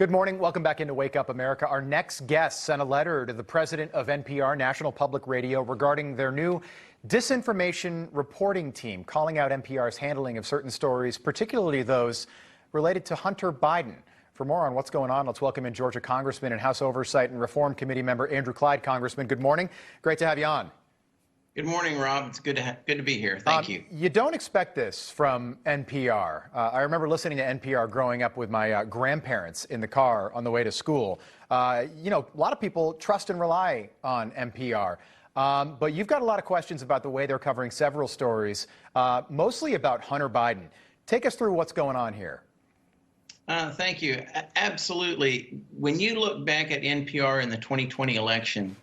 Good morning. Welcome back into Wake Up America. Our next guest sent a letter to the president of NPR, National Public Radio, regarding their new disinformation reporting team, calling out NPR's handling of certain stories, particularly those related to Hunter Biden. For more on what's going on, let's welcome in Georgia Congressman and House Oversight and Reform Committee member Andrew Clyde. Congressman, good morning. Great to have you on. Good morning, Rob. It's good to be here. Thank you. You don't expect this from NPR. I remember listening to NPR growing up with my grandparents in the car on the way to school. A lot of people trust and rely on NPR. But you've got a lot of questions about the way they're covering several stories, mostly about Hunter Biden. Take us through what's going on here. Thank you. Absolutely. When you look back at NPR in the 2020 election,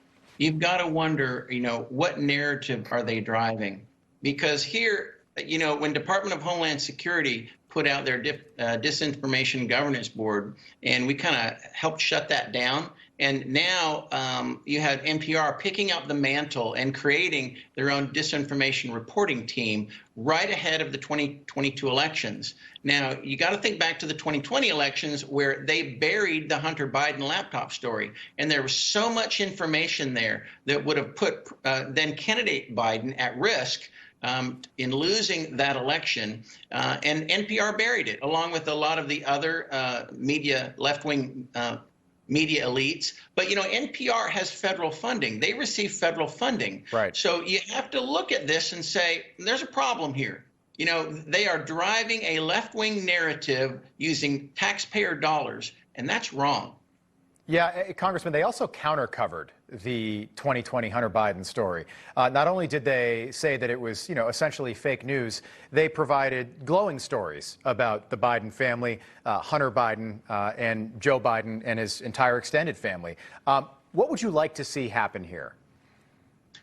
you've got to wonder, what narrative are they driving? Because here, when Department of Homeland Security put out their Disinformation Governance Board, and we kind of helped shut that down, and now you have NPR picking up the mantle and creating their own disinformation reporting team right ahead of the 2022 elections. Now, you got to think back to the 2020 elections where they buried the Hunter Biden laptop story. And there was so much information there that would have put then candidate Biden at risk in losing that election. And NPR buried it, along with a lot of the other media, left-wing media elites. But, NPR has federal funding. They receive federal funding. Right. So you have to look at this and say, there's a problem here. They are driving a left-wing narrative using taxpayer dollars, and that's wrong. Yeah, Congressman, they also counter-covered the 2020 Hunter Biden story. Not only did they say that it was, essentially fake news, they provided glowing stories about the Biden family, Hunter Biden and Joe Biden and his entire extended family. What would you like to see happen here?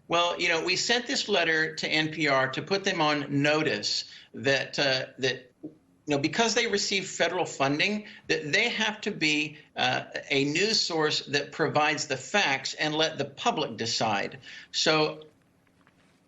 Well, we sent this letter to NPR to put them on notice that because they receive federal funding, that they have to be a news source that provides the facts and let the public decide. So,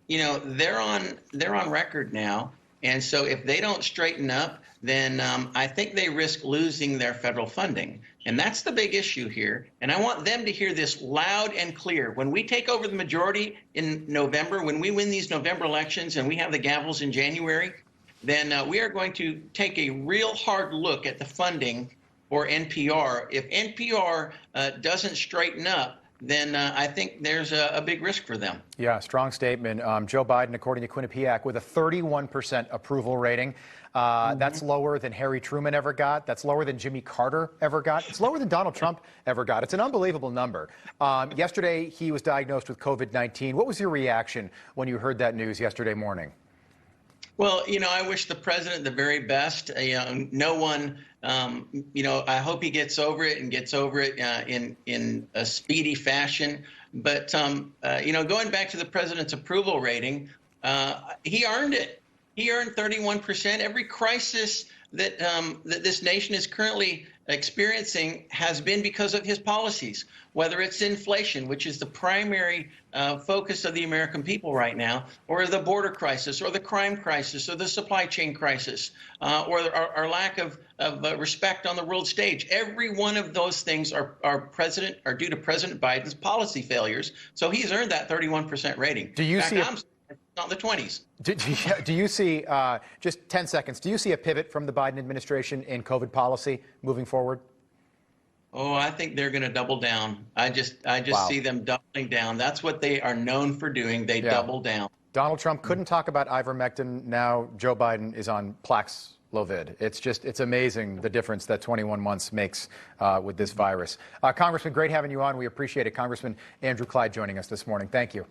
they're on record now, and so if they don't straighten up, then I think they risk losing their federal funding. And that's the big issue here. And I want them to hear this loud and clear. When we take over the majority in November, when we win these November elections and we have the gavels in January, then we are going to take a real hard look at the funding for NPR. If NPR doesn't straighten up, then I think there's a big risk for them. Yeah, strong statement. Joe Biden, according to Quinnipiac, with a 31% approval rating. That's lower than Harry Truman ever got. That's lower than Jimmy Carter ever got. It's lower than Donald Trump ever got. It's an unbelievable number. Yesterday, he was diagnosed with COVID-19. What was your reaction when you heard that news yesterday morning? Well, I wish the president the very best. No one, I hope he gets over it and gets over it in a speedy fashion. But, going back to the president's approval rating, he earned it. He earned 31%. Every crisis that this nation is currently experiencing has been because of his policies, whether it's inflation, which is the primary focus of the American people right now, or the border crisis, or the crime crisis, or the supply chain crisis, or our lack of respect on the world stage. Every one of those things are due to President Biden's policy failures. So he's earned that 31% rating. Do you see not the 20s. Do you see, just 10 seconds, do you see a pivot from the Biden administration in COVID policy moving forward? Oh, I think they're going to double down. I just Wow. see them doubling down. That's what they are known for doing. They double down. Donald Trump couldn't talk about ivermectin. Now Joe Biden is on Paxlovid. It's amazing the difference that 21 months makes with this virus. Congressman, great having you on. We appreciate it. Congressman Andrew Clyde joining us this morning. Thank you.